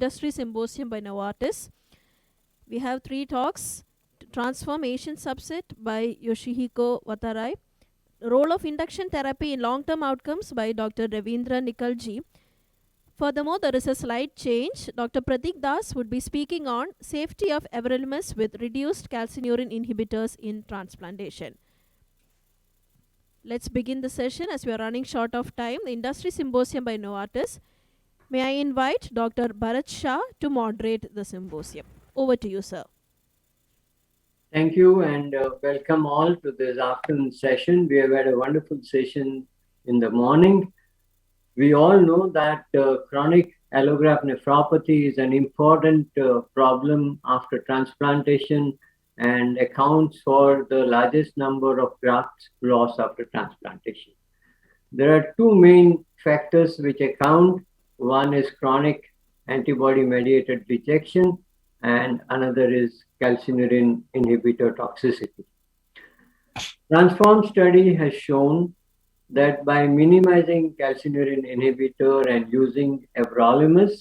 Industry Symposium by Novartis. We have 3 talks. Transform Asian Subset by Yoshihiko Watarai. Role of Induction Therapy in Long-Term Outcomes by Dr. Ravindra Nikalji. Furthermore, there is a slight change. Dr. Pratik Das would be speaking on safety of everolimus with reduced calcineurin inhibitors in transplantation. Let's begin the session as we are running short of time. The Industry Symposium by Novartis. May I invite Dr. Bharat Shah to moderate the symposium. Over to you, sir. Thank you and welcome all to this afternoon session. We have had a wonderful session in the morning. We all know that chronic allograft nephropathy is an important problem after transplantation and accounts for the largest number of grafts lost after transplantation. There are two main factors which account. One is chronic antibody-mediated rejection, and another is calcineurin inhibitor toxicity. Transform study has shown that by minimizing calcineurin inhibitor and using everolimus,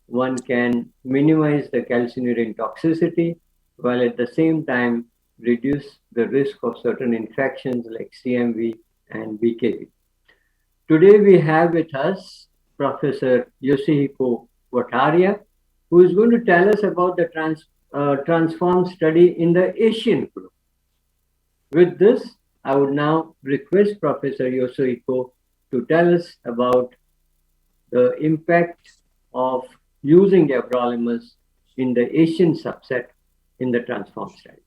one can minimize the calcineurin toxicity while at the same time reduce the risk of certain infections like CMV and BKV. Today we have with us Professor Yoshihiko Watarai, who is going to tell us about the Transform study in the Asian group. With this, I would now request Professor Yoshihiko to tell us about the impact of using everolimus in the Asian subset in the Transform study.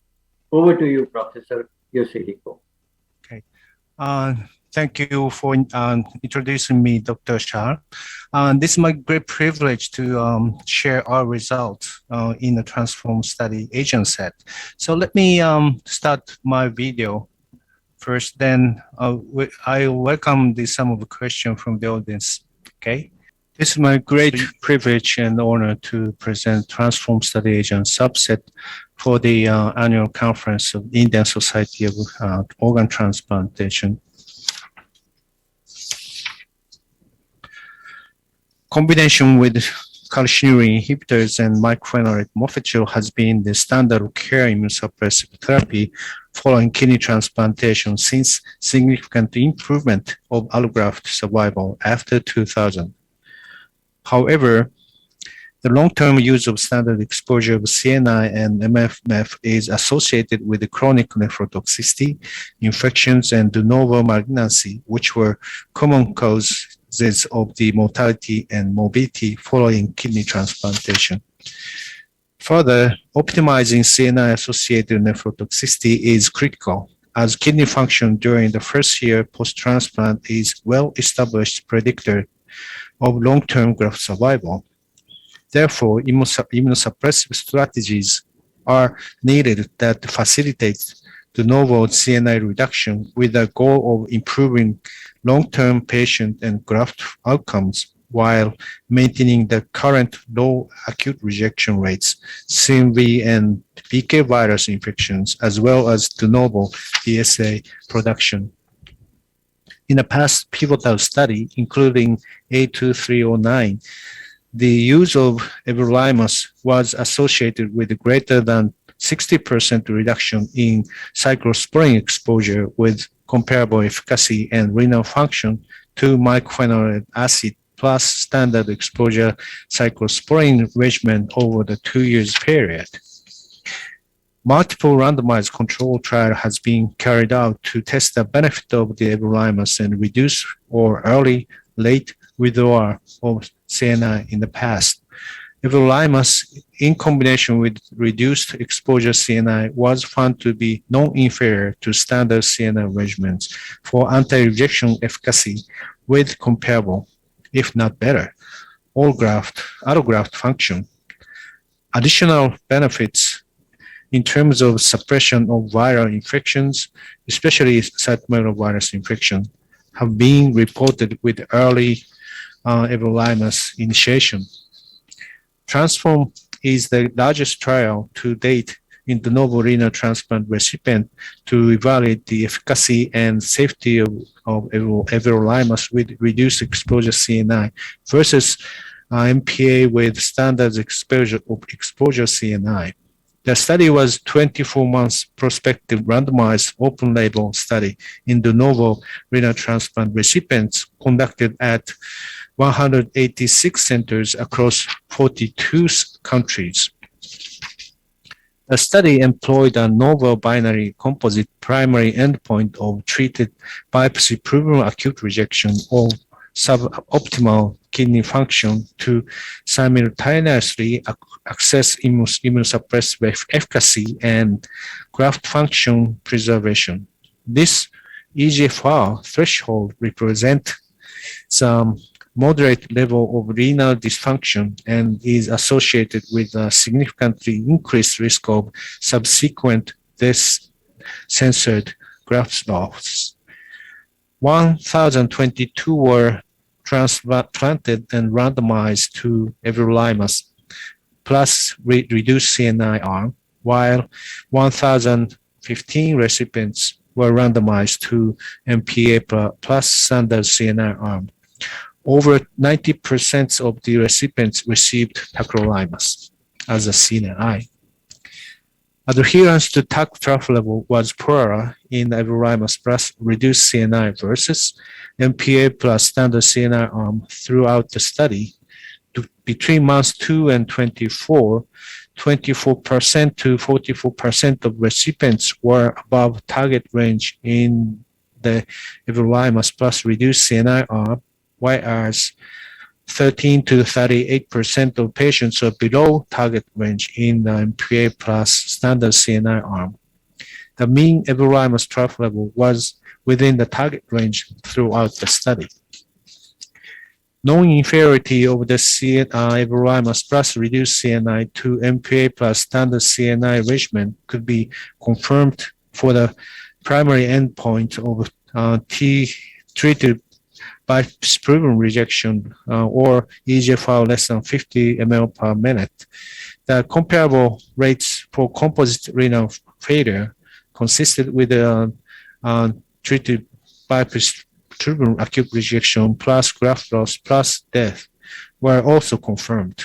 Over to you, Professor Yoshihiko. Okay. Thank you for introducing me, Dr. Shah. This is my great privilege to share our results in the Transform study Asian set. So let me start my video first, then I welcome some of the questions from the audience. Okay. This is my great privilege and honor to present Transform study Asian subset for the annual conference of Indian Society of Organ Transplantation. Combination with calcineurin inhibitors and mycophenolate mofetil has been the standard of care immunosuppressive therapy following kidney transplantation since significant improvement of allograft survival after 2000. However, the long-term use of standard exposure of CNI and MFMF is associated with the chronic nephrotoxicity, infections, and de novo malignancy, which were common causes of the mortality and morbidity following kidney transplantation. Further, optimizing CNI-associated nephrotoxicity is critical, as kidney function during the first year post-transplant is well-established predictor of long-term graft survival. Therefore, immunosuppressive strategies are needed that facilitate de novo CNI reduction with the goal of improving long-term patient and graft outcomes while maintaining the current low acute rejection rates, CMV and BK virus infections, as well as de novo DSA production. In a past pivotal study, including A2309, the use of everolimus was associated with greater than 60% reduction in cyclosporine exposure with comparable efficacy and renal function to mycophenolate acid plus standard exposure cyclosporine regimen over the 2 years period. Multiple randomized control trial has been carried out to test the benefit of the everolimus and reduce or early late withdrawal of CNI in the past. Everolimus, in combination with reduced exposure CNI, was found to be non-inferior to standard CNI regimens for anti-rejection efficacy with comparable, if not better, allograft function. Additional benefits in terms of suppression of viral infections, especially cytomegalovirus infection, have been reported with early everolimus initiation. Transform is the largest trial to date in de novo renal transplant recipient to evaluate the efficacy and safety of everolimus with reduced exposure CNI versus MPA with standard exposure CNI. The study was 24 months prospective randomized open label study in de novo renal transplant recipients conducted at 186 centers across 42 countries. The study employed a novel binary composite primary endpoint of treated biopsy-proven acute rejection of suboptimal kidney function to simultaneously assess immunosuppressive efficacy and graft function preservation. This eGFR threshold represents some moderate level of renal dysfunction and is associated with a significantly increased risk of subsequent death-censored graft loss. 1,022 were transplanted and randomized to everolimus plus reduced CNI arm, while 1,015 recipients were randomized to MPA plus standard CNI arm. Over 90% of the recipients received tacrolimus as a CNI. Adherence to TAC trough level was poorer in everolimus plus reduced CNI versus MPA plus standard CNI arm throughout the study. Between months 2 and 24, 24% to 44% of recipients were above target range in the everolimus plus reduced CNI arm, whereas 13 to 38% of patients are below target range in the MPA plus standard CNI arm. The mean everolimus trough level was within the target range throughout the study. Non-inferiority of the everolimus plus reduced CNI to MPA plus standard CNI regimen could be confirmed for the primary endpoint of treated by proven rejection or eGFR less than 50 ml per minute. The comparable rates for composite renal failure consisted with treated by proven acute rejection plus graft loss plus death were also confirmed.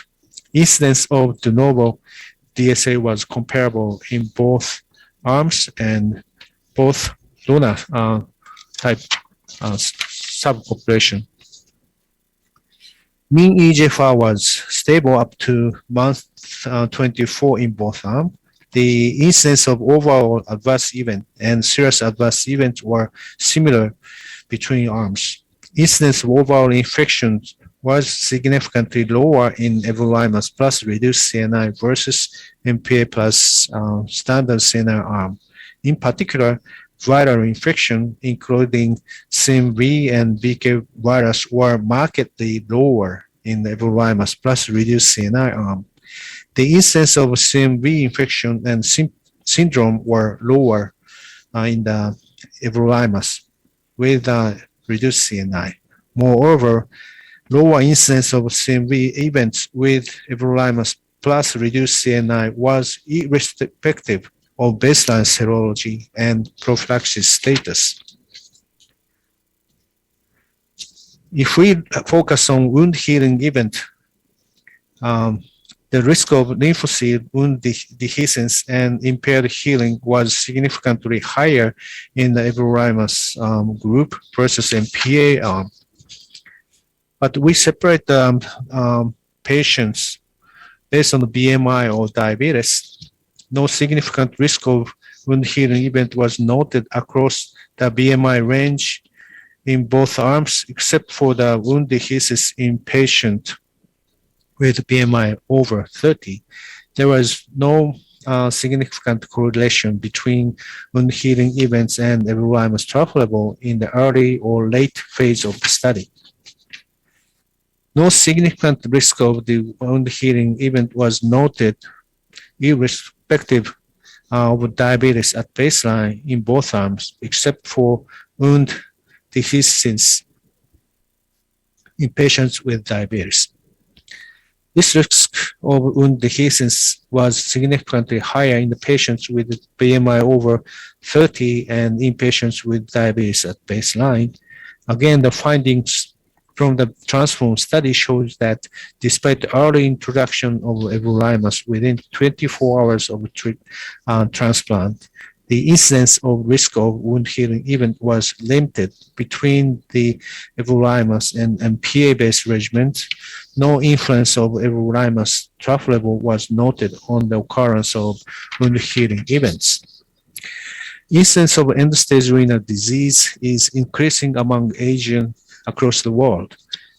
Incidence of de novo DSA was comparable in both arms and both donor type subpopulation. Mean eGFR was stable up to month 24 in both arms. The incidence of overall adverse event and serious adverse events were similar between arms. Incidence of overall infections was significantly lower in everolimus plus reduced CNI versus MPA plus standard CNI arm. In particular, viral infection, including CMV and BK virus, were markedly lower in the everolimus plus reduced CNI arm. The incidence of CMV infection and syndrome were lower in the everolimus with reduced CNI. Moreover, lower incidence of CMV events with everolimus plus reduced CNI was irrespective of baseline serology and prophylaxis status. If we focus on wound healing event, the risk of lymphocyte wound dehiscence and impaired healing was significantly higher in the everolimus group versus MPA arm. But we separate patients based on the BMI or diabetes. No significant risk of wound healing event was noted across the BMI range in both arms, except for the wound dehiscence in patient with BMI over 30. There was no significant correlation between wound healing events and everolimus trough level in the early or late phase of the study. No significant risk of the wound healing event was noted irrespective of diabetes at baseline in both arms, except for wound dehiscence in patients with diabetes. This risk of wound dehiscence was significantly higher in the patients with BMI over 30 and in patients with diabetes at baseline. Again, the findings from the transform study shows that despite the early introduction of everolimus within 24 hours of transplant, the incidence of risk of wound healing event was limited between the everolimus and MPA-based regimens. No influence of everolimus trough level was noted on the occurrence of wound healing events. Incidence of end-stage renal disease is increasing among Asians across the world.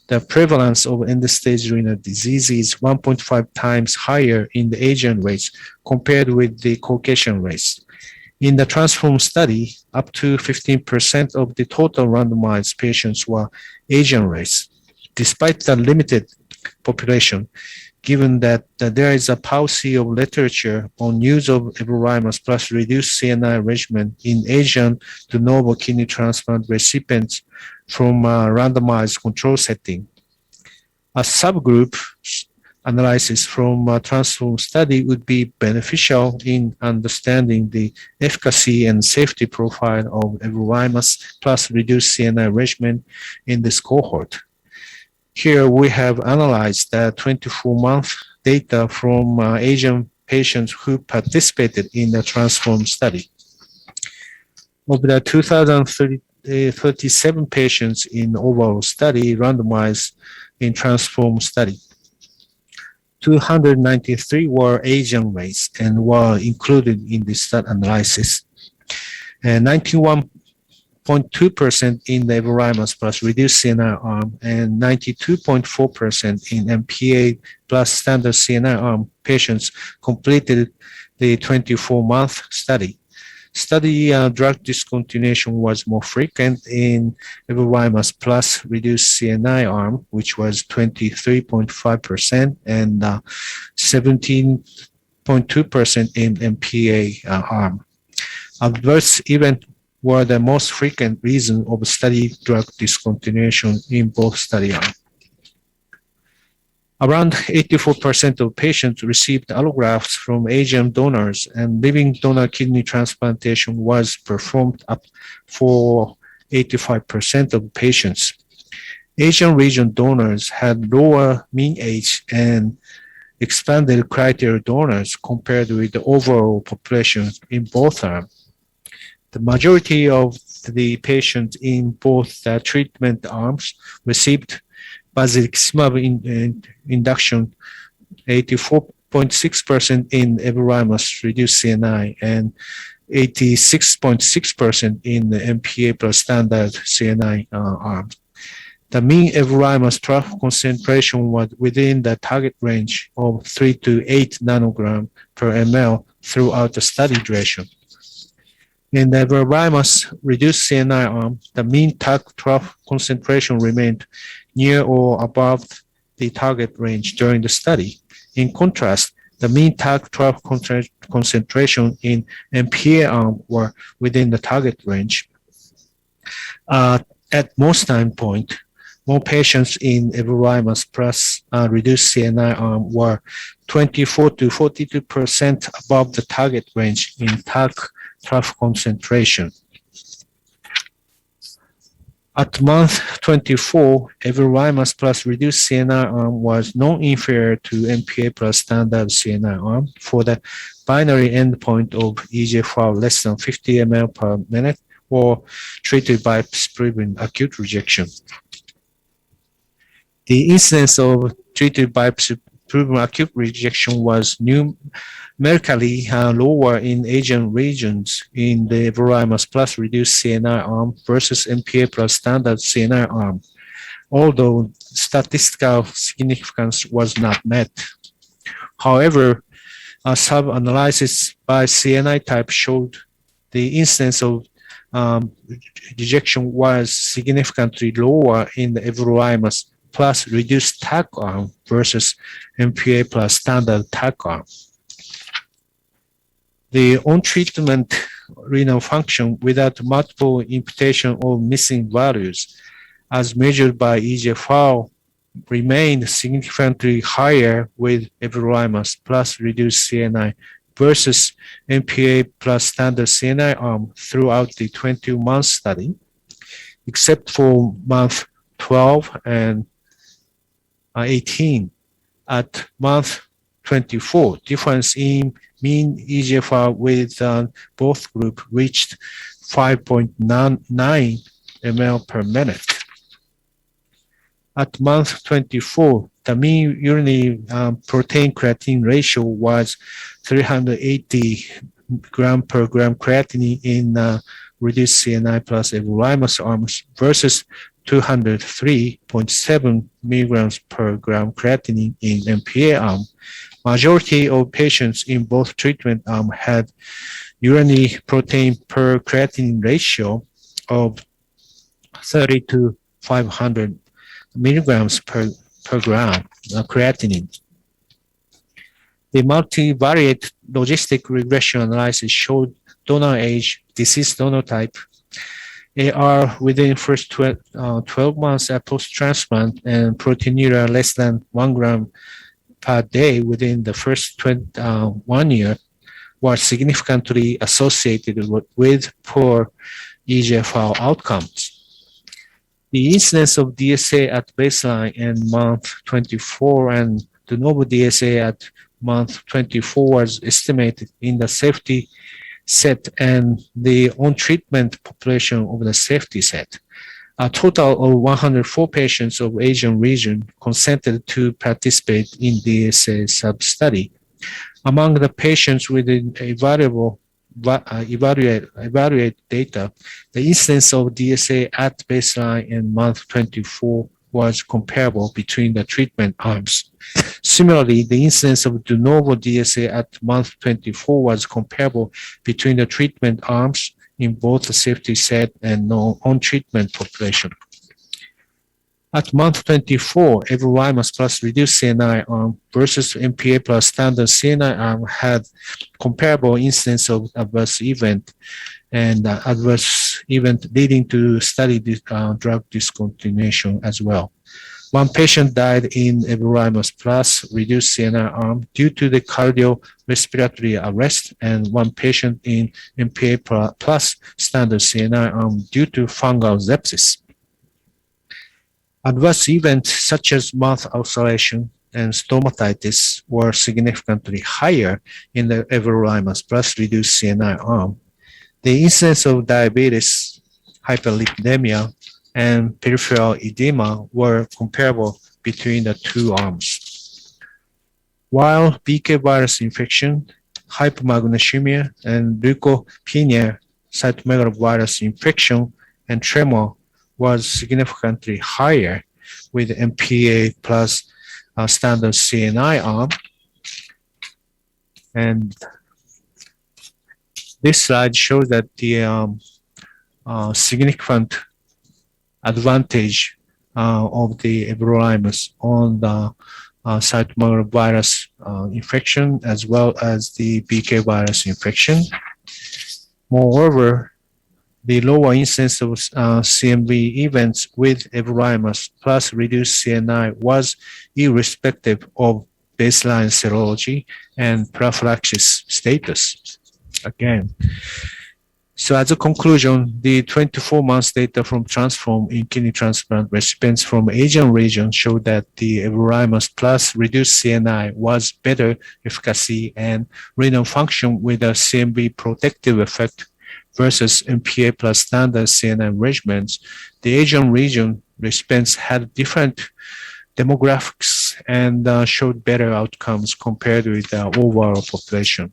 The prevalence of end-stage renal disease is 1.5 times higher in the Asian race compared with the Caucasian race. In the transform study, up to 15% of the total randomized patients were Asian race. Despite the limited population, given that there is a paucity of literature on use of everolimus plus reduced CNI regimen in Asian de novo kidney transplant recipients from a randomized control setting. A subgroup analysis from a transform study would be beneficial in understanding the efficacy and safety profile of everolimus plus reduced CNI regimen in this cohort. Here we have analyzed the 24-month data from Asian patients who participated in the transform study. Of the 2,037 patients in overall study randomized in transform study, 293 were Asian race and were included in the study analysis. And 91.2% in the everolimus plus reduced CNI arm and 92.4% in MPA plus standard CNI arm patients completed the 24-month study. Study drug discontinuation was more frequent in everolimus plus reduced CNI arm, which was 23.5% and 17.2% in MPA arm. Adverse event were the most frequent reason of study drug discontinuation in both study arms. Around 84% of patients received allografts from Asian donors, and living donor kidney transplantation was performed up for 85% of patients. Asian region donors had lower mean age and expanded criteria donors compared with the overall population in both arms. The majority of the patients in both the treatment arms received basiliximab induction, 84.6% in everolimus reduced CNI and 86.6% in the MPA plus standard CNI arm. The mean everolimus trough concentration was within the target range of 3 to 8 nanogram per ml throughout the study duration. In the everolimus reduced CNI arm, the mean trough concentration remained near or above the target range during the study. In contrast, the mean trough concentration in MPA arm were within the target range. At most time point, more patients in everolimus plus reduced CNI arm were 24 to 42% above the target range in trough concentration. At month 24, everolimus plus reduced CNI arm was non-inferior to MPA plus standard CNI arm for the binary endpoint of eGFR less than 50 ml per minute or treated by proven acute rejection. The incidence of treated by proven acute rejection was numerically lower in Asian regions in the everolimus plus reduced CNI arm versus MPA plus standard CNI arm, although statistical significance was not met. However, a sub-analysis by CNI type showed the incidence of rejection was significantly lower in the everolimus plus reduced TAC arm versus MPA plus standard TAC arm. The on-treatment renal function without multiple imputation or missing values, as measured by eGFR, remained significantly higher with everolimus plus reduced CNI versus MPA plus standard CNI arm throughout the 20-month study, except for month 12 and 18. At month 24, difference in mean eGFR with both groups reached 5.99 ml per minute. At month 24, the mean urinary protein creatinine ratio was 380 gram per gram creatinine in reduced CNI plus everolimus arms versus 203.7 milligrams per gram creatinine in MPA arm. Majority of patients in both treatment arm had urinary protein per creatinine ratio of 30 to 500 milligrams per gram creatinine. The multivariate logistic regression analysis showed donor age, disease donor type, AR within first 12 months post-transplant, and proteinuria less than 1 gram per day within the first 1 year were significantly associated with poor eGFR outcomes. The incidence of DSA at baseline and month 24 and de novo DSA at month 24 was estimated in the safety set and the on-treatment population of the safety set. A total of 104 patients of Asian region consented to participate in DSA sub-study. Among the patients with evaluate data, the incidence of DSA at baseline and month 24 was comparable between the treatment arms. Similarly, the incidence of de novo DSA at month 24 was comparable between the treatment arms in both the safety set and on-treatment population. At month 24, everolimus plus reduced CNI arm versus MPA plus standard CNI arm had comparable incidence of adverse event and adverse event leading to study drug discontinuation as well. One patient died in everolimus plus reduced CNI arm due to the cardiorespiratory arrest, and one patient in MPA plus standard CNI arm due to fungal sepsis. Adverse events such as mouth ulceration and stomatitis were significantly higher in the everolimus plus reduced CNI arm. The incidence of diabetes, hyperlipidemia, and peripheral edema were comparable between the two arms. While BK virus infection, hypomagnesemia, and leukopenia, cytomegalovirus infection, and tremor was significantly higher with MPA plus standard CNI arm. And this slide shows that the significant advantage of the everolimus on the cytomegalovirus infection as well as the BK virus infection. Moreover, the lower incidence of CMV events with everolimus plus reduced CNI was irrespective of baseline serology and prophylaxis status. Again, so as a conclusion, the 24 months data from Transform in kidney transplant recipients from Asian region showed that the everolimus plus reduced CNI was better efficacy and renal function with a CMV protective effect versus MPA plus standard CNI regimens. The Asian region recipients had different demographics and showed better outcomes compared with the overall population.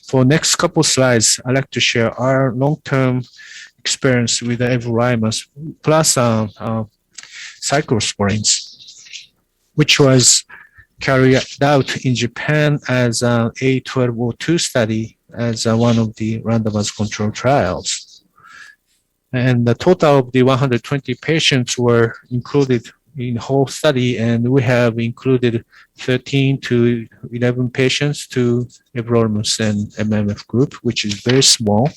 For next couple slides, I'd like to share our long-term experience with the everolimus plus cyclosporins, which was carried out in Japan as an A1202 study as one of the randomized control trials. And the total of the 120 patients were included in the whole study, and we have included 13 to 11 patients to everolimus and MMF group, which is very small.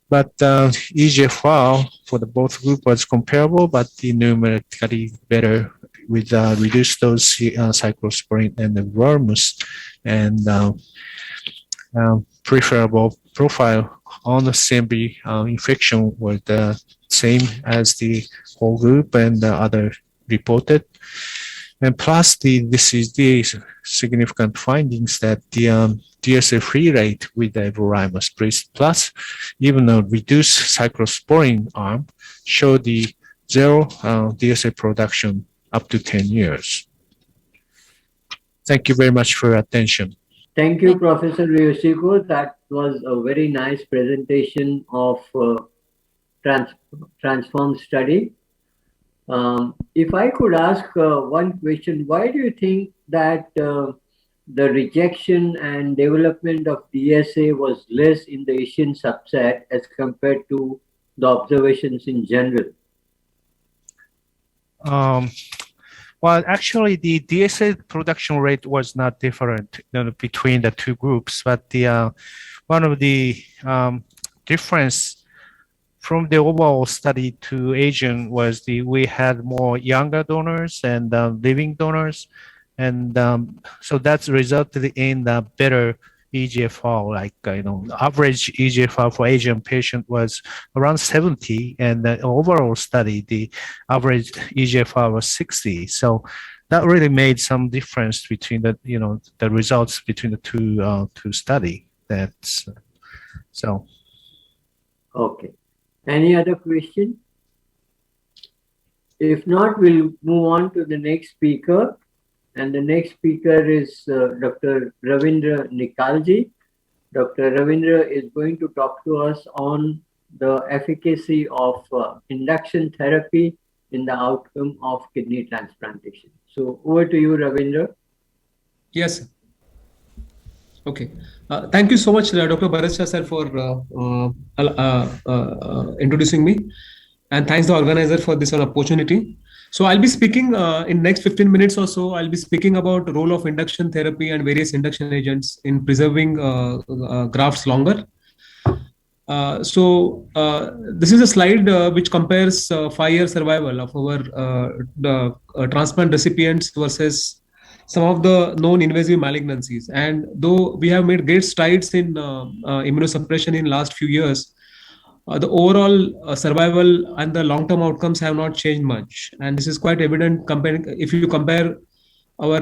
But eGFR for the both group was comparable, but the numerically better with reduced dose cyclosporin and everolimus, and preferable profile on the CMV infection with same as the whole group and the other reported. And plus, this is the significant findings that the DSA-free rate with everolimus plus even a reduced cyclosporine arm show the zero DSA production up to 10 years. Thank you very much for your attention. Thank you, Professor Yoshiko. That was a very nice presentation of transform study. If I could ask one question, why do you think that the rejection and development of DSA was less in the Asian subset as compared to the observations in general? Well, actually, the DSA production rate was not different between the two groups, but the one of the difference from the overall study to Asian was we had more younger donors and living donors, and so that's resulted in the better EGFR. Like average EGFR for Asian patient was around 70, and the overall study the average EGFR was 60. So that really made some difference between the results between the two study. That's so. Okay. Any other question? If not, we'll move on to the next speaker. And the next speaker is Dr. Ravindra Nikalji. Dr. Ravindra is going to talk to us on the efficacy of induction therapy in the outcome of kidney transplantation. So over to you, Ravindra. Yes. Okay. Thank you so much, Dr. Bharat sir, for introducing me. And thanks the organizer for this opportunity. So I'll be speaking in next 15 minutes or so. I'll be speaking about the role of induction therapy and various induction agents in preserving grafts longer. This is a slide which compares 5-year survival of our transplant recipients versus some of the known invasive malignancies. And though we have made great strides in immunosuppression in last few years, the overall survival and the long-term outcomes have not changed much. And this is quite evident if you compare our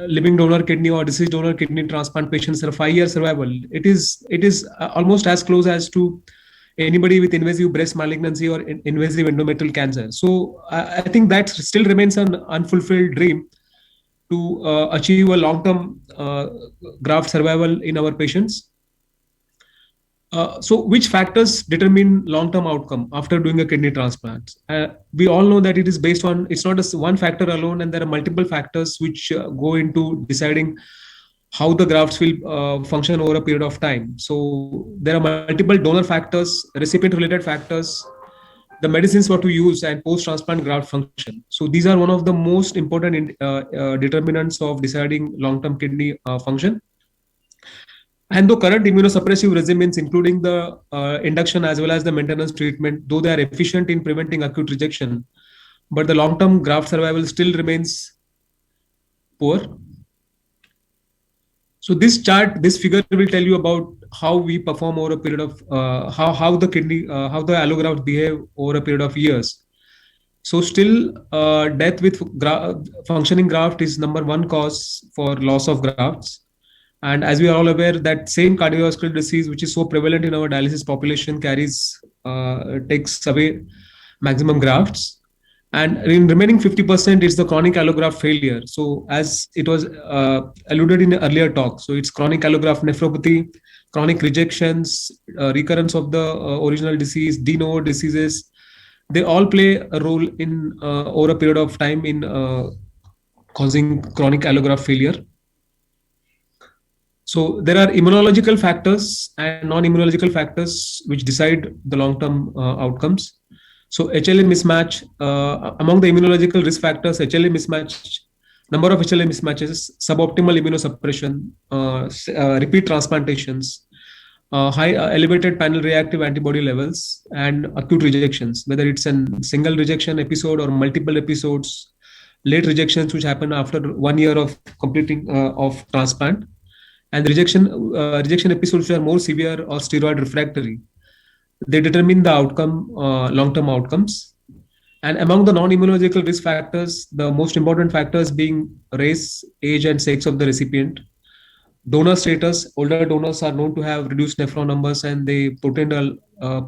living donor kidney or deceased donor kidney transplant patients' 5-year survival. It is almost as close as to anybody with invasive breast malignancy or invasive endometrial cancer. So I think that still remains an unfulfilled dream to achieve a long-term graft survival in our patients. So which factors determine long-term outcome after doing a kidney transplant? We all know that it is based on, it's not just one factor alone, and there are multiple factors which go into deciding how the grafts will function over a period of time. So there are multiple donor factors, recipient-related factors, the medicines what we use, and post-transplant graft function. So these are one of the most important determinants of deciding long-term kidney function. And though current immunosuppressive regimens, including the induction as well as the maintenance treatment, though they are efficient in preventing acute rejection, but the long-term graft survival still remains poor. So this figure will tell you about how we perform over a period of how the allografts behave over a period of years. So still, death with functioning graft is #1 cause for loss of grafts. And as we are all aware, that same cardiovascular disease, which is so prevalent in our dialysis population, takes away maximum grafts. And in remaining 50%, it's the chronic allograft failure. So as it was alluded in the earlier talk, so it's chronic allograft nephropathy, chronic rejections, recurrence of the original disease, de novo diseases. They all play a role in over a period of time in causing chronic allograft failure. So there are immunological factors and non-immunological factors which decide the long-term outcomes. So HLA mismatch, among the immunological risk factors, HLA mismatch, number of HLA mismatches, suboptimal immunosuppression, repeat transplantations, high elevated panel reactive antibody levels, and acute rejections, whether it's a single rejection episode or multiple episodes, late rejections which happen after 1 year of completing of transplant, and rejection episodes which are more severe or steroid refractory. they determine the outcome, long-term outcomes. And among the non-immunological risk factors, the most important factors being race, age, and sex of the recipient. Donor status: older donors are known to have reduced nephron numbers and they portend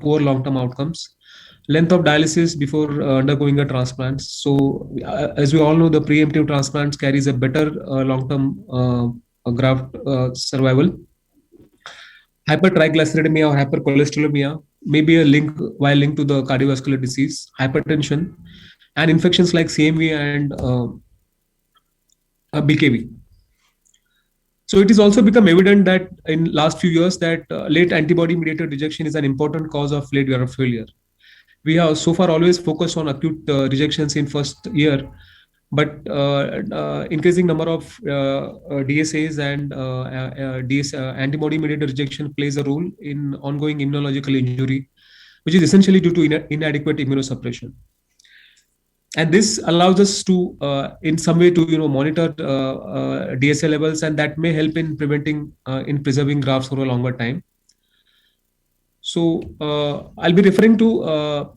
poor long-term outcomes. Length of dialysis before undergoing a transplant. So, as we all know, the preemptive transplants carries a better long-term graft survival. Hypertriglyceridemia or hypercholesterolemia may be a link while linked to the cardiovascular disease, hypertension, and infections like CMV and BKV. So it is also become evident that in last few years that late antibody-mediated rejection is an important cause of late graft failure. We have so far always focused on acute rejections in first year, but increasing number of DSAs and antibody-mediated rejection plays a role in ongoing immunological injury, which is essentially due to inadequate immunosuppression. And this allows us to, in some way, to monitor DSA levels, and that may help in preventing, in preserving grafts for a longer time. So I'll be referring to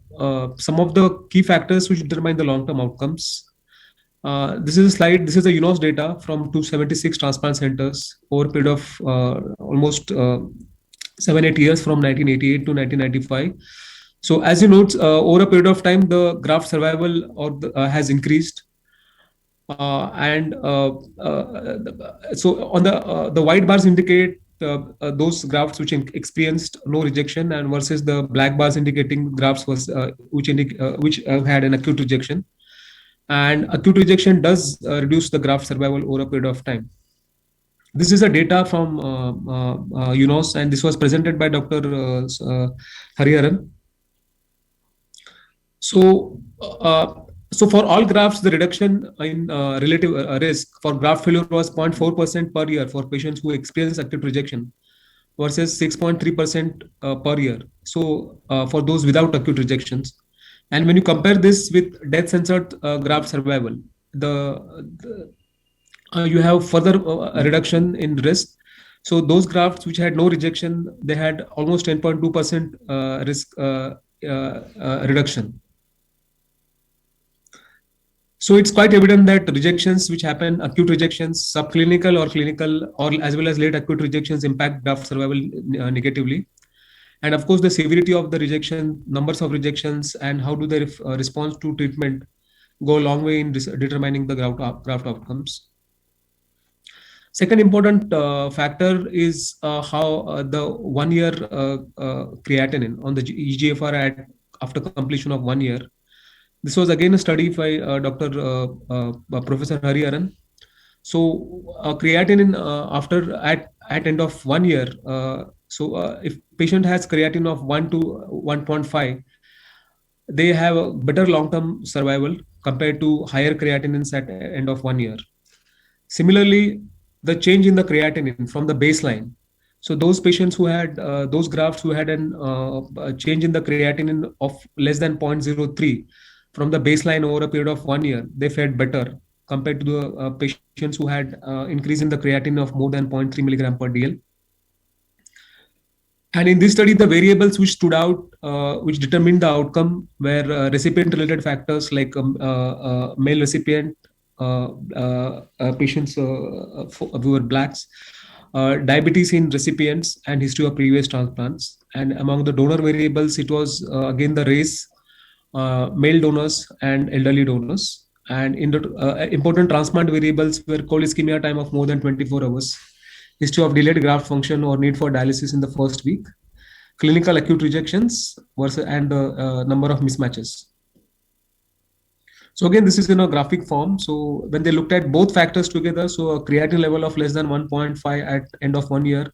some of the key factors which determine the long-term outcomes. This is a slide. This is the UNOS data from 276 transplant centers over a period of almost 7-8 years from 1988 to 1995. So as you note, over a period of time, the graft survival has increased. So on the white bars indicate those grafts which experienced no rejection, and versus the black bars indicating grafts which had an acute rejection. And acute rejection does reduce the graft survival over a period of time. This is a data from UNOS, and this was presented by Dr. Hariharan. So for all grafts, the reduction in relative risk for graft failure was 0.4% per year for patients who experience acute rejection versus 6.3% per year. So for those without acute rejections. And when you compare this with death-censored graft survival, you have further reduction in risk. So those grafts which had no rejection, they had almost 10.2% risk reduction. So it's quite evident that rejections which happen, acute rejections, subclinical or clinical, or as well as late acute rejections, impact graft survival negatively. And of course, the severity of the rejection, numbers of rejections, and how do they respond to treatment go a long way in determining the graft outcomes. Second important factor is how the 1 year creatinine on the eGFR after completion of 1 year. This was again a study by Dr. Professor Hariharan. So creatinine at end of 1 year. If patient has creatinine of 1 to 1.5, they have a better long-term survival compared to higher creatinines at end of 1 year. Similarly, the change in the creatinine from the baseline. So those patients who had those grafts who had a change in the creatinine of less than 0.03 from the baseline over a period of 1 year, they fared better compared to the patients who had increase in the creatinine of more than 0.3 milligram per DL. And in this study, the variables which stood out, which determined the outcome, were recipient-related factors like male recipient, patients who were blacks, diabetes in recipients, and history of previous transplants. And among the donor variables, it was again the race, male donors, and elderly donors. And in the important transplant variables were cold ischemia time of more than 24 hours, history of delayed graft function or need for dialysis in the first week, clinical acute rejections, and the number of mismatches. So again, this is in a graphic form. So when they looked at both factors together, so a creatinine level of less than 1.5 at end of 1 year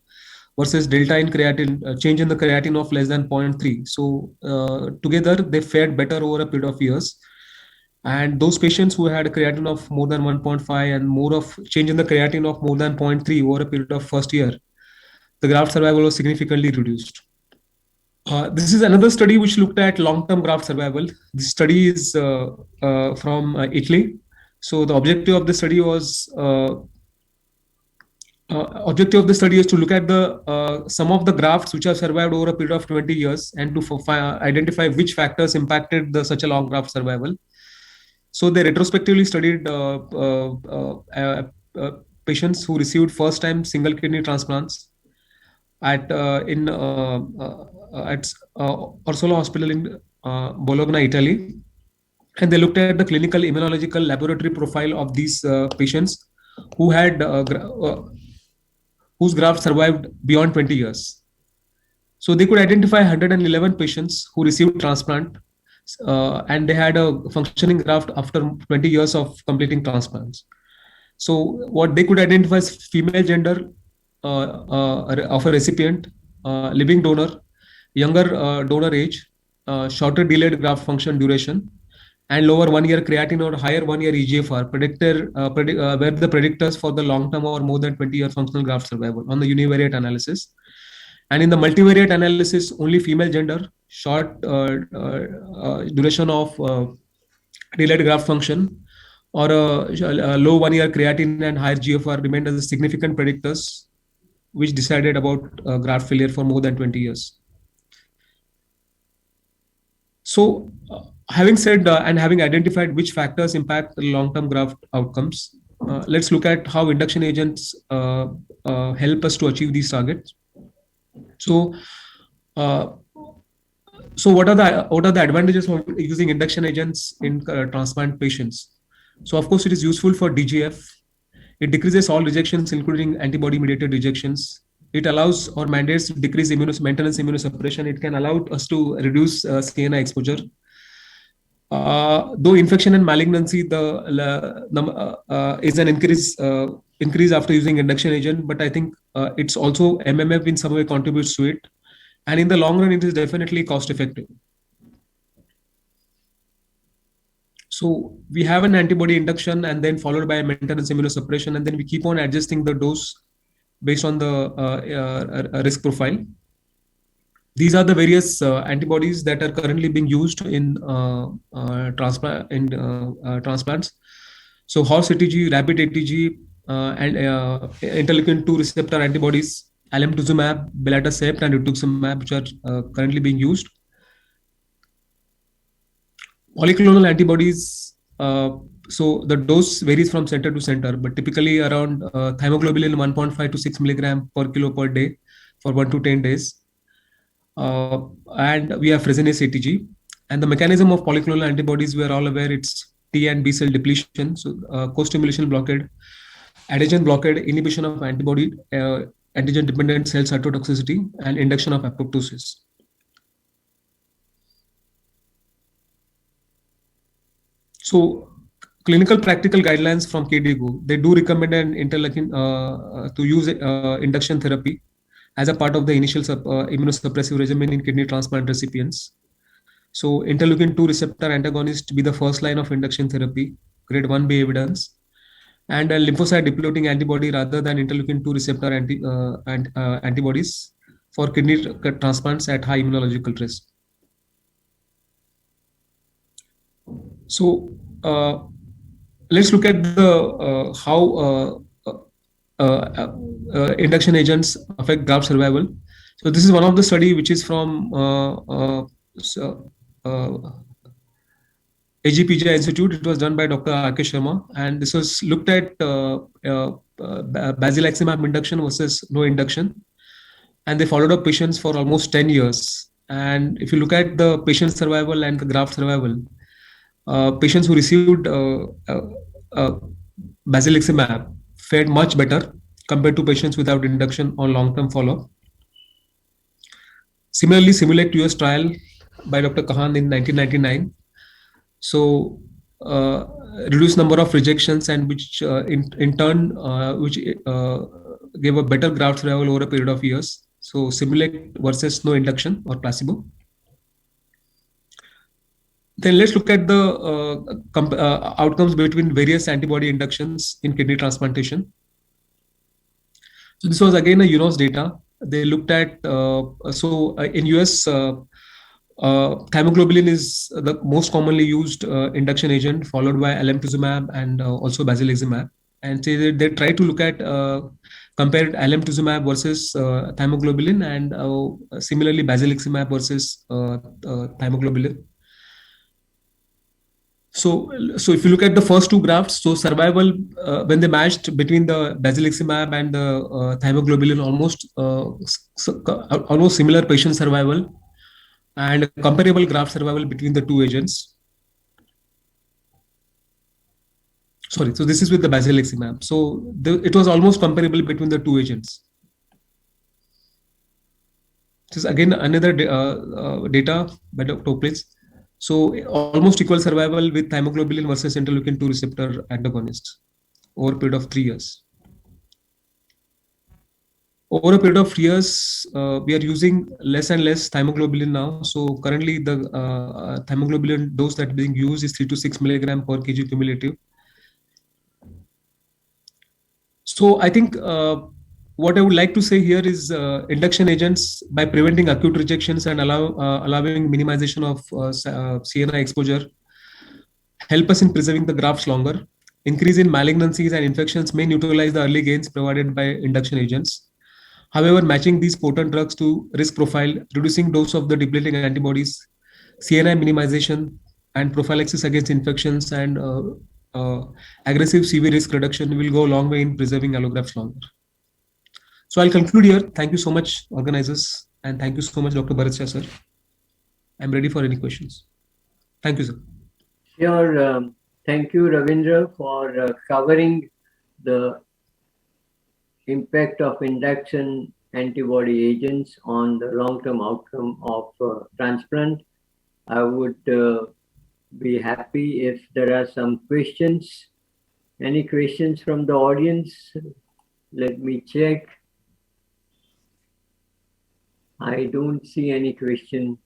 versus delta in creatinine, change in the creatinine of less than 0.3. So together they fared better over a period of years. And those patients who had a creatinine of more than 1.5 and more of change in the creatinine of more than 0.3 over a period of first year, the graft survival was significantly reduced. This is another study which looked at long-term graft survival. This study is from Italy. So the objective of the study was objective of the study is to look at the some of the grafts which have survived over a period of 20 years and to identify which factors impacted such a long graft survival. So they retrospectively studied patients who received first-time single kidney transplants at Orsola Hospital in Bologna, Italy, and they looked at the clinical immunological laboratory profile of these patients who had whose graft survived beyond 20 years. So they could identify 111 patients who received transplant, and they had a functioning graft after 20 years of completing transplants. So what they could identify is female gender of a recipient, living donor, younger donor age, shorter delayed graft function duration, and lower 1 year creatinine or higher 1 year EGFR were the predictors for the long term or more than 20-year functional graft survival on the univariate analysis. And in the multivariate analysis, only female gender, short duration of delayed graft function, or a low 1 year creatinine and higher GFR remained as significant predictors which decided about graft failure for more than 20 years. So, having said and having identified which factors impact long-term graft outcomes, let's look at how induction agents help us to achieve these targets. So, what are the advantages of using induction agents in transplant patients? So, of course, it is useful for DGF. It decreases all rejections, including antibody-mediated rejections. It allows or mandates to decrease maintenance immunosuppression. It can allow us to reduce CNI exposure. Though infection and malignancy is an increase after using induction agent, but I think it's also MMF in some way contributes to it. And in the long run, it is definitely cost effective. So we have an antibody induction and then followed by maintenance immunosuppression, and then we keep on adjusting the dose based on the risk profile. These are the various antibodies that are currently being used in transplants. So horse ATG, rabbit ATG, and interleukin-2 receptor antibodies, alemtuzumab, belatacept, and rituximab, which are currently being used. Polyclonal antibodies, so the dose varies from center to center, but typically around thymoglobulin 1.5 to 6 milligram per kilo per day for 1 to 10 days. And we have Fresenius ATG. And the mechanism of polyclonal antibodies, we are all aware, it's T and B cell depletion, so co-stimulation blockade, adhesion blockade, inhibition of antibody antigen-dependent cell cytotoxicity, and induction of apoptosis. So, clinical practical guidelines from KDIGO, they do recommend an interleukin to use induction therapy as a part of the initial immunosuppressive regimen in kidney transplant recipients. So, interleukin-2 receptor antagonist be the first line of induction therapy, grade 1B evidence, and a lymphocyte depleting antibody rather than interleukin-2 receptor antibodies for kidney transplants at high immunological risk. So let's look at the how induction agents affect graft survival. So this is one of the study which is from AGPJ Institute. It was done by Dr. R.K. Sharma, and this was looked at basiliximab induction versus no induction, and they followed up patients for almost 10 years. And if you look at the patient survival and the graft survival, patients who received basiliximab fared much better compared to patients without induction on long-term follow-up. Similarly, Simulate US trial by Dr. Kahan in 1999. So, reduced number of rejections, and which in turn which gave a better graft survival over a period of years. So, Simulate versus no induction or placebo. Then let's look at the outcomes between various antibody inductions in kidney transplantation. So this was again a UNOS data. They looked at, in US, thymoglobulin is the most commonly used induction agent, followed by alemtuzumab and also basiliximab. And they try to look at compared alemtuzumab versus thymoglobulin, and similarly basiliximab versus thymoglobulin. So if you look at the first two graphs, so survival when they matched between the basiliximab and the thymoglobulin, almost similar patient survival and comparable graph survival between the two agents. Sorry, so this is with the basiliximab. So it was almost comparable between the two agents. This is again another data by Dr. Toplitz. So almost equal survival with thymoglobulin versus interleukin 2 receptor antagonist over a period of 3 years. Over a period of years, we are using less and less thymoglobulin now. So currently the thymoglobulin dose that is being used is 3 to 6 milligram per kg cumulative. So I think what I would like to say here is induction agents, by preventing acute rejections and allowing minimization of CNI exposure, help us in preserving the grafts longer. Increase in malignancies and infections may neutralize the early gains provided by induction agents. However, matching these potent drugs to risk profile, reducing dose of the depleting antibodies, CNI minimization, and prophylaxis against infections and aggressive CV risk reduction will go a long way in preserving allografts longer. So I'll conclude here. Thank you so much, organizers, and thank you so much, Dr. Bharat Shah, sir. I'm ready for any questions. Thank you, sir. Sure. Thank you, Ravindra, for covering the impact of induction antibody agents on the long-term outcome of transplant. I would be happy if there are some questions. Any questions from the audience? Let me check. I don't see any question.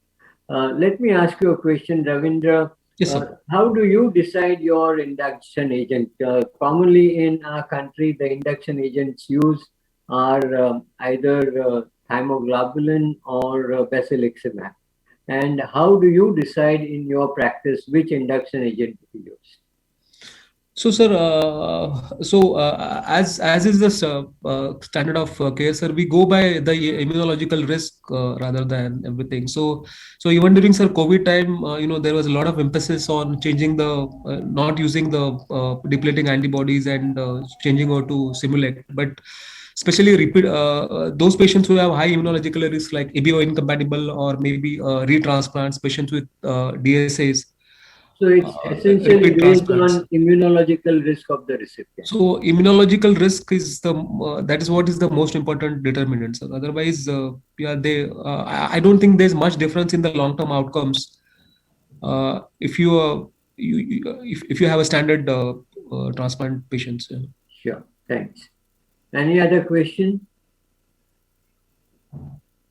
Let me ask you a question, Ravindra. Yes, sir. How do you decide your induction agent? Commonly in our country, the induction agents used are either thymoglobulin or basiliximab. And how do you decide in your practice which induction agent to use? So, sir, as is the standard of care, sir, we go by the immunological risk rather than everything. So even during sir COVID time, there was a lot of emphasis on changing the not using the depleting antibodies and changing over to Simulec, but especially those patients who have high immunological risk like ABO incompatible or maybe retransplants, patients with DSAs. So it's essentially based on immunological risk of the recipient. So immunological risk is that is what is the most important determinant, sir. Otherwise, I don't think there's much difference in the long-term outcomes if you have a standard transplant patients. Yeah. Sure, thanks. Any other question?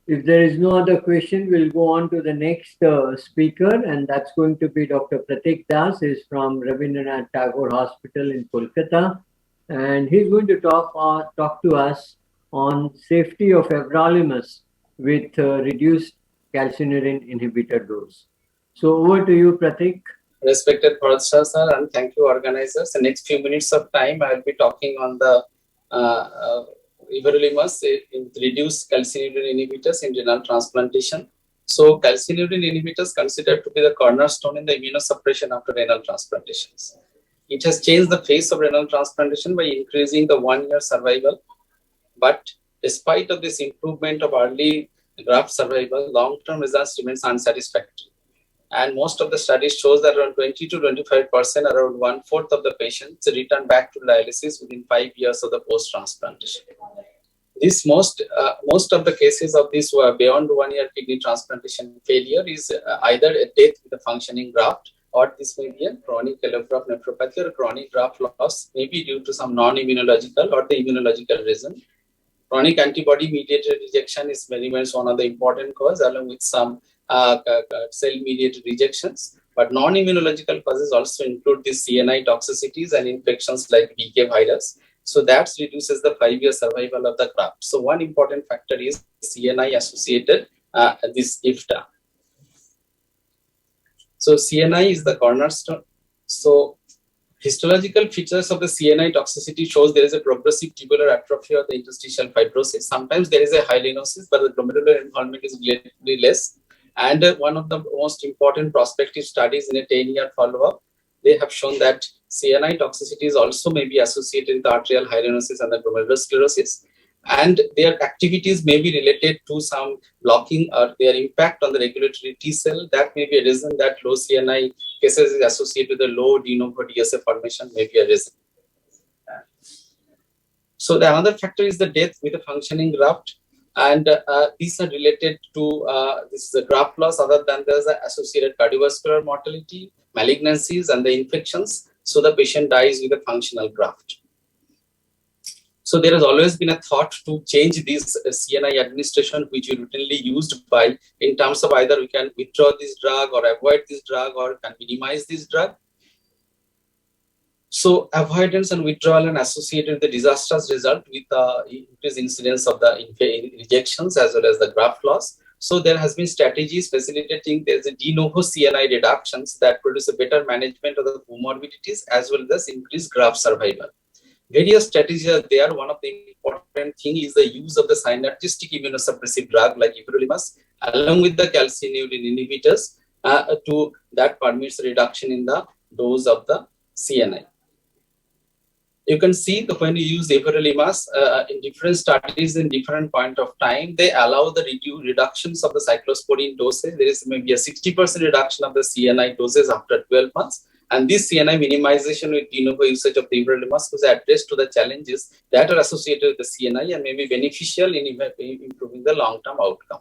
If there is no other question, we'll go on to the next speaker, and that's going to be Dr. Pratik Das. Is from Rabindranath Tagore Hospital in Kolkata, and he's going to talk to us on safety of everolimus with reduced calcineurin inhibitor dose. So over to you, Pratik. Respected Bharat Shah, sir, and thank you, organizers. The next few minutes of time, I will be talking on the everolimus in reduced calcineurin inhibitors in renal transplantation. So calcineurin inhibitors considered to be the cornerstone in the immunosuppression after renal transplantations. It has changed the face of renal transplantation by increasing the 1-year survival. But despite of this improvement of early graft survival, long-term results remains unsatisfactory. And most of the studies shows that around 20 to 25%, around 1/4 of the patients return back to dialysis within 5 years of the post-transplantation. This most of the cases of this were beyond 1-year kidney transplantation failure is either a death with a functioning graft, or this may be a chronic allograft nephropathy or chronic graft loss, maybe due to some non-immunological or the immunological reason. Chronic antibody-mediated rejection is very much one of the important causes, along with some cell-mediated rejections. But non-immunological causes also include the CNI toxicities and infections like BK virus. So that reduces the 5-year survival of the graft. So one important factor is CNI associated this IFTA. So CNI is the cornerstone. So Histological features of the CNI toxicity shows there is a progressive tubular atrophy or the interstitial fibrosis. Sometimes there is a hyalinosis, but the glomerular involvement is relatively less. And one of the most important prospective studies in a 10-year follow-up, they have shown that CNI toxicities also may be associated with arterial hyalinosis and the glomerular sclerosis. And their activities may be related to some blocking or their impact on the regulatory T cell. That may be a reason that low CNI cases is associated with the low de novo DSA formation, may be a reason. So the another factor is the death with a functioning graft. And these are related to this is a graft loss. Other than there's associated cardiovascular mortality, malignancies, and the infections. So the patient dies with a functional graft. So there has always been a thought to change this CNI administration, which we routinely used by in terms of either we can withdraw this drug or avoid this drug or can minimize this drug. So avoidance and withdrawal and associated with the disastrous result with increased incidence of the rejections as well as the graft loss. So there has been strategies facilitating there's a de novo CNI reductions that produce a better management of the comorbidities as well as increased graft survival. Various strategies are there. One of the important thing is the use of the synergistic immunosuppressive drug like everolimus along with the calcineurin inhibitors to that permits reduction in the dose of the CNI. You can see that when you use everolimus in different studies in different point of time, they allow the reductions of the cyclosporine dosage. There is maybe a 60% reduction of the CNI doses after 12 months. And this CNI minimization with de novo usage of the everolimus was addressed to the challenges that are associated with the CNI and may be beneficial in improving the long-term outcome.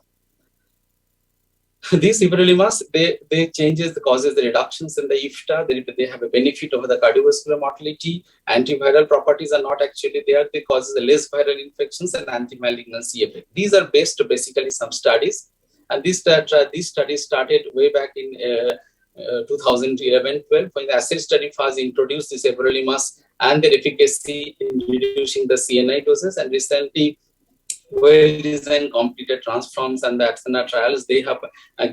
These everolimus, they changes the causes the reductions in the IFTA. They have a benefit over the cardiovascular mortality. Antiviral properties are not actually there. They cause the less viral infections and anti-malignancy effect. These are based to basically some studies. And these studies started way back in 2011-12 when the ACID study was introduced this everolimus and their efficacy in reducing the CNI doses. And recently, well-designed completed transforms and the Athena trials, they have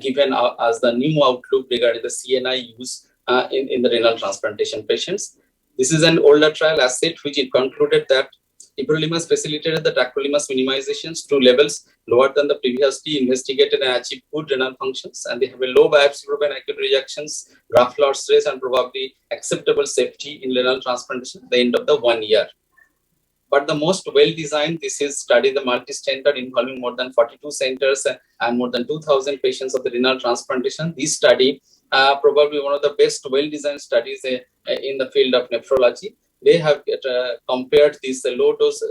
given us the new outlook regarding the CNI use in the renal transplantation patients. This is an older trial asset which it concluded that everolimus facilitated the tacrolimus minimizations to levels lower than the previously investigated and achieved good renal functions, and they have a low biopsy-proven acute rejections, graft loss rates, and probably acceptable safety in renal transplantation at the end of the 1 year. But the most well-designed, this is study the multi-center involving more than 42 centers and more than 2,000 patients of the renal transplantation. This study, probably one of the best well-designed studies in the field of nephrology. They have compared these low-dose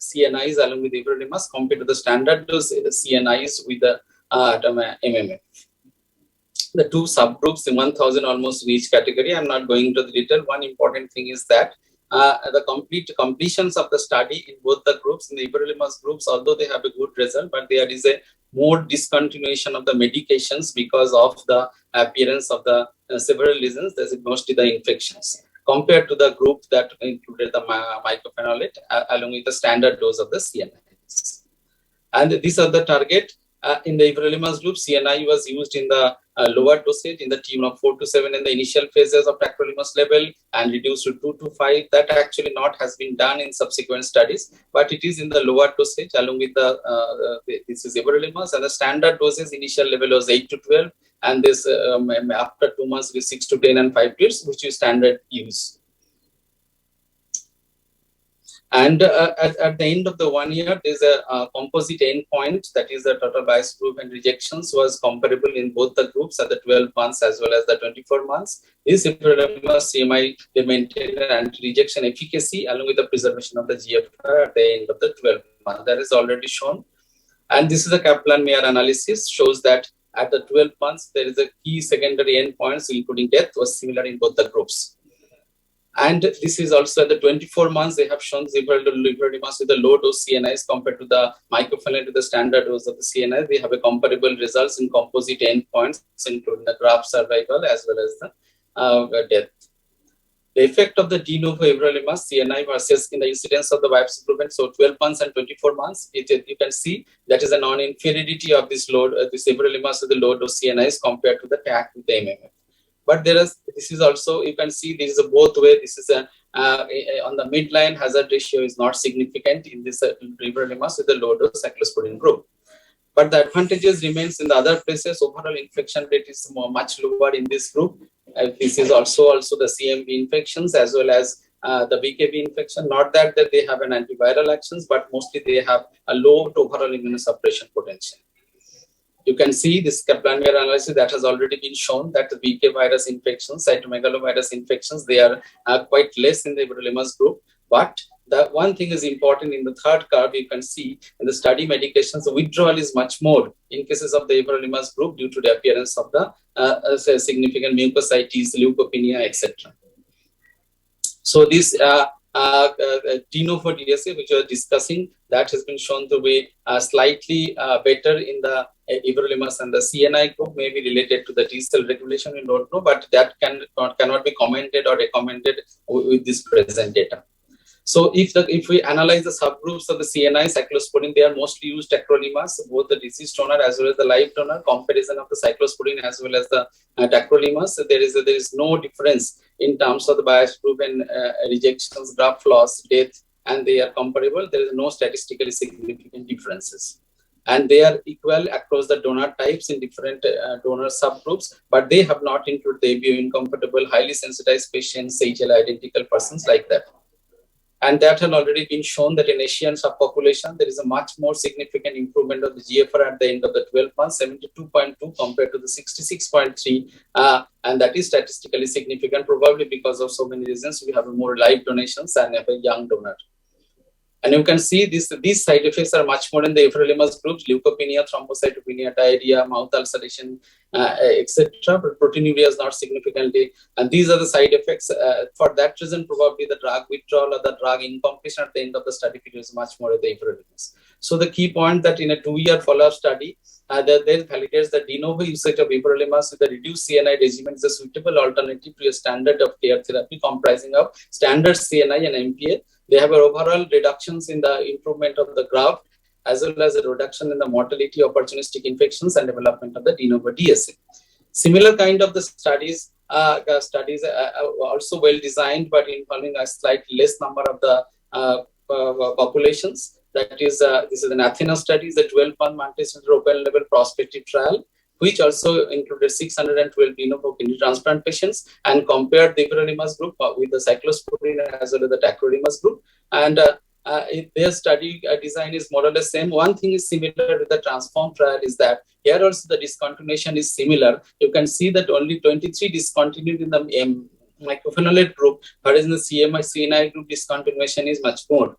CNIs along with everolimus compared to the standard dose CNIs with the MMF. The two subgroups, 1,000 almost in each category. I'm not going into the detail. One important thing is that the completions of the study in both the groups, in the everolimus groups, although they have a good result, but there is a more discontinuation of the medications because of the appearance of the several reasons. There's mostly the infections compared to the group that included the mycophenolate along with the standard dose of the CNIs. And these are the target. In the everolimus group, CNI was used in the lower dosage in the tune of 4 to 7 in the initial phases of tacrolimus level and reduced to 2 to 5. That actually not has been done in subsequent studies, but it is in the lower dosage along with the this is everolimus, and the standard doses initial level was 8 to 12, and this after 2 months with 6 to 10 and 5 years, which is standard use. And at the end of the 1 year, there's a composite endpoint, that is the total bias group and rejections was comparable in both the groups at the 12 months as well as the 24 months. This everolimus CMI, they maintained anti-rejection efficacy along with the preservation of the GFR at the end of the 12 months. That is already shown. And this is the Kaplan-Meier analysis, shows that at the 12 months, there is a key secondary endpoints, including death, was similar in both the groups. And this is also at the 24 months, they have shown everolimus with the low dose CNIs compared to the mycophenolate with the standard dose of the CNI. They have a comparable results in composite endpoints, including the graft survival as well as the death. The effect of the de novo everolimus CNI versus in the incidence of the biopsy proven, so 12 months and 24 months, you can see that is a non-inferiority of this load, this everolimus with the low dose CNIs compared to the TAC with the MMF. But this is also, you can see this is a both way. This is on the midline hazard ratio is not significant in this everolimus with the low dose cyclosporine group. But the advantages remains in the other places. Overall infection rate is much lower in this group. This is also the CMV infections as well as the BKV infection. Not that they have an antiviral actions, but mostly they have a low to overall immunosuppression potential. You can see this Kaplan-Meier analysis that has already been shown that the BK virus infections, cytomegalovirus infections, they are quite less in the everolimus group. But the one thing is important in the third curve, you can see in the study medications, the withdrawal is much more in cases of the everolimus group due to the appearance of the significant mucositis, leukopenia, etc. So this de novo DSA, which we are discussing, that has been shown to be slightly better in the everolimus and the CNI group, may be related to the T cell regulation, we don't know, but that cannot be commented or recommended with this present data. So if we analyze the subgroups of the CNI cyclosporine, they are mostly used tacrolimus, both the disease donor as well as the live donor. Comparison of the cyclosporine as well as the tacrolimus, there is no difference in terms of the bias-proven rejections, graft loss, death, and they are comparable. There is no statistically significant differences. And they are equal across the donor types in different donor subgroups, but they have not included the ABO-incompatible, highly sensitized patients, HL identical persons like that. And that had already been shown that in Asian subpopulation, there is a much more significant improvement of the GFR at the end of the 12 months, 72.2 compared to the 66.3. And that is statistically significant, probably because of so many reasons. We have more live donations and have a young donor. And you can see these side effects are much more in the everolimus groups: leukopenia, thrombocytopenia, diarrhea, mouth ulceration, etc. But proteinuria is not significantly. And these are the side effects. For that reason, probably the drug withdrawal or the drug incompletion at the end of the study period is much more at the everolimus. So the key point that in a 2-year follow-up study, there validates the de novo usage of everolimus with the reduced CNI regimen is a suitable alternative to a standard of care therapy comprising of standard CNI and MPA. They have overall reductions in the improvement of the graft as well as a reduction in the mortality, opportunistic infections, and development of the de novo DSA. Similar kind of the studies also well designed, but involving a slightly less number of the populations. That is, this is an Athena study, the 12-month multi-center open-label prospective trial, which also included 612 de novo kidney transplant patients, and compared the everolimus group with the cyclosporine as well as the tacrolimus group. And their study design is more or less same. One thing is similar with the transform trial is that here also the discontinuation is similar. You can see that only 23 discontinued in the mycophenolate group, whereas in the CNI group discontinuation is much more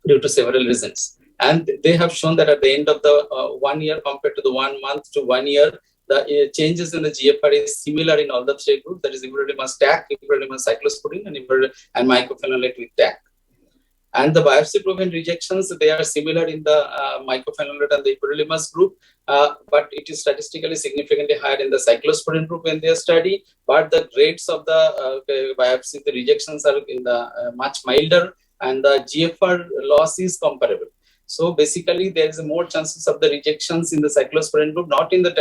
due to several reasons. And they have shown that at the end of the 1 year compared to the 1 month to 1 year, the changes in the GFR is similar in all the 3 groups. That is everolimus TAC, everolimus cyclosporine, and mycophenolate with TAC. And the biopsy-proven rejections, they are similar in the mycophenolate and the everolimus group, but it is statistically significantly higher in the cyclosporine group when they study. But the grades of the biopsy, the rejections are in the much milder, and the GFR loss is comparable. So basically, there is more chances of the rejections in the cyclosporine group, not in the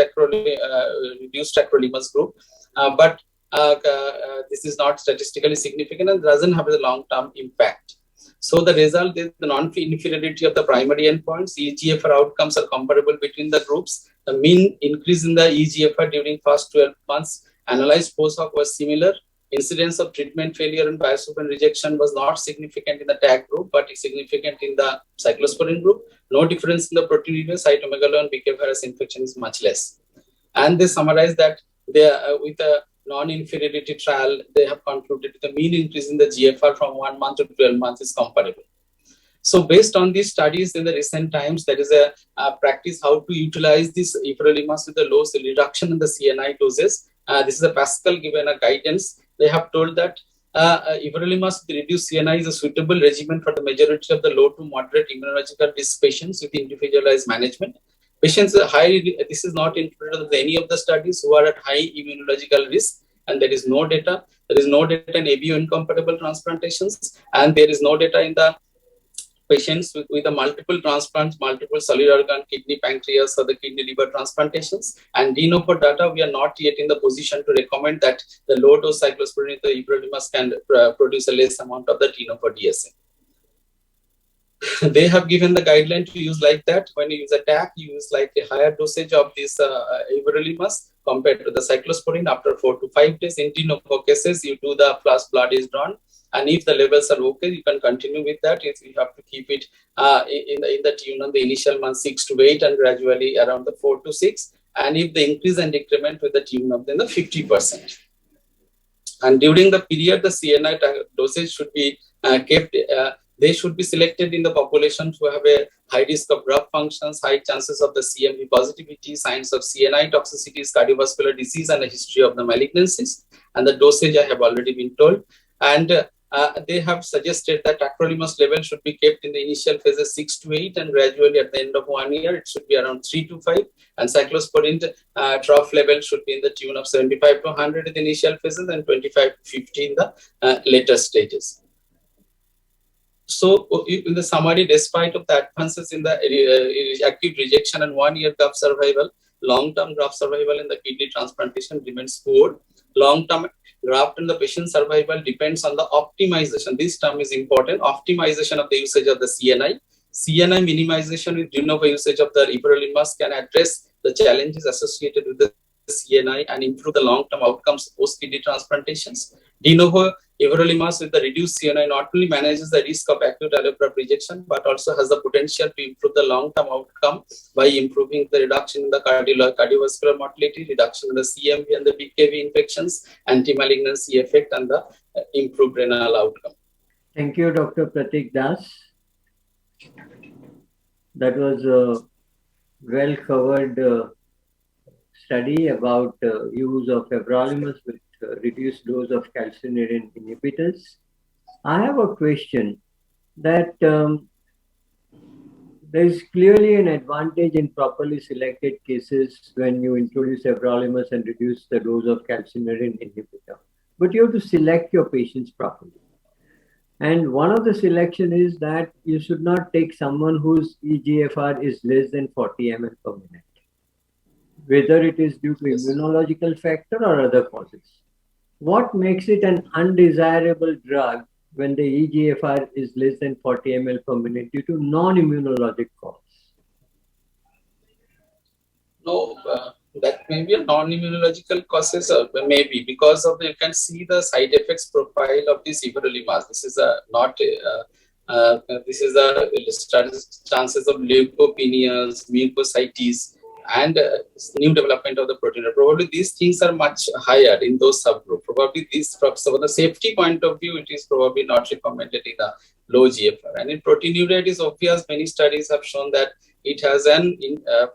reduced tacrolimus group, but this is not statistically significant and doesn't have a long-term impact. So the result is the non-inferiority of the primary endpoints. eGFR outcomes are comparable between the groups. The mean increase in the eGFR during first 12 months analyzed post-hoc was similar. Incidence of treatment failure and biopsy rejection was not significant in the TAG group, but is significant in the cyclosporine group. No difference in the proteinuria, cytomegalo, and BK virus infection is much less. And they summarize that they, with a non-inferiority trial, they have concluded the mean increase in the GFR from 1 month to 12 months is comparable. So based on these studies in the recent times, there is a practice how to utilize this everolimus with the low reduction in the CNI doses. This is a Pascal given a guidance. They have told that everolimus with reduced CNI is a suitable regimen for the majority of the low to moderate immunological risk patients with individualized management. Patients are high, this is not included in any of the studies who are at high immunological risk, and there is no data. There is no data in ABO incompatible transplantations, and there is no data in the patients with a multiple transplants, multiple solid organ, kidney, pancreas, or the kidney liver transplantations. And de novo data, we are not yet in the position to recommend that the low dose cyclosporine with the everolimus can produce a less amount of the de novo DSM. They have given the guideline to use like that. When you use a TAC, you use like a higher dosage of this everolimus compared to the cyclosporine after 4 to 5 days. In de novo cases, you do the plus blood is drawn. And if the levels are okay, you can continue with that. If you have to keep it in the tune of the initial month 6 to 8 and gradually around the 4 to 6. And if the increase and decrement with the tune of then the 50%. And during the period, the CNI dosage should be kept. They should be selected in the population who have a high risk of graft functions, high chances of the CMV positivity, signs of CNI toxicities, cardiovascular disease, and a history of the malignancies. And the dosage I have already been told. And they have suggested that tacrolimus level should be kept in the initial phases 6 to 8, and gradually at the end of 1 year, it should be around 3 to 5. And cyclosporine trough level should be in the tune of 75 to 100 in the initial phases and 25 to 50 in the later stages. So in the summary, despite of the advances in the acute rejection and 1 year graft survival, long-term graft survival in the kidney transplantation remains poor. Long-term graft and the patient survival depends on the optimization. This term is important. Optimization of the usage of the CNI. CNI minimization with de novo usage of the everolimus can address the challenges associated with the CNI and improve the long-term outcomes post-kidney transplantations. De novo everolimus with the reduced CNI not only manages the risk of acute allograft rejection, but also has the potential to improve the long-term outcome by improving the reduction in the cardiovascular mortality, reduction in the CMV and the BKV infections, anti-malignancy effect, and the improved renal outcome. Thank you, Dr. Pratik Das. That was a well-covered study about use of everolimus with reduced dose of calcineurin inhibitors. I have a question that there is clearly an advantage in properly selected cases when you introduce everolimus and reduce the dose of calcineurin inhibitor. But you have to select your patients properly. And one of the selection is that you should not take someone whose EGFR is less than 40 ml per minute, whether it is due to immunological factor or other causes. What makes it an undesirable drug when the EGFR is less than 40 ml per minute due to non-immunologic cause? No, that may be a non-immunological causes, or maybe because of you can see the side effects profile of this everolimus. This is chances of leukopenias, mucositis, and new development of the protein. Probably these things are much higher in those subgroups. Probably these, from the safety point of view, it is probably not recommended in the low GFR. And in proteinuria, it is obvious. Many studies have shown that it has an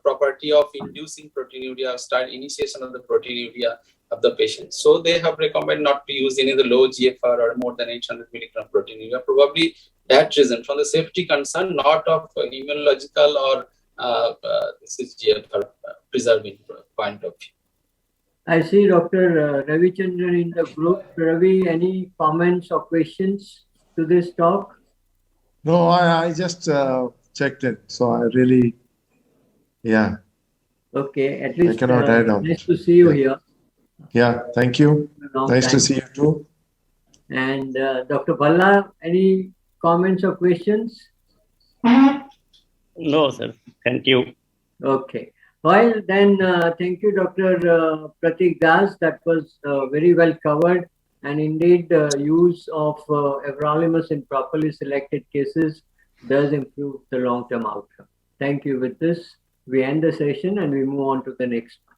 property of inducing proteinuria, initiation of the proteinuria of the patient. So they have recommended not to use any of the low GFR or more than 800 milligram proteinuria. Probably that reason, from the safety concern, not of immunological or this is GFR preserving point of view. I see Dr. Ravichandran in the group. Ravi, any comments or questions to this talk? No, I just checked it. So I really, yeah. Okay, at least I cannot add on. Nice to see you here. Yeah, thank you. Nice to see you too. And Dr. Bhalla, any comments or questions? No, sir. Thank you. Okay. Well, then, thank you, Dr. Pratik Das. That was very well covered. And indeed, the use of everolimus in properly selected cases does improve the long-term outcome. Thank you. With this, we end the session and we move on to the next one.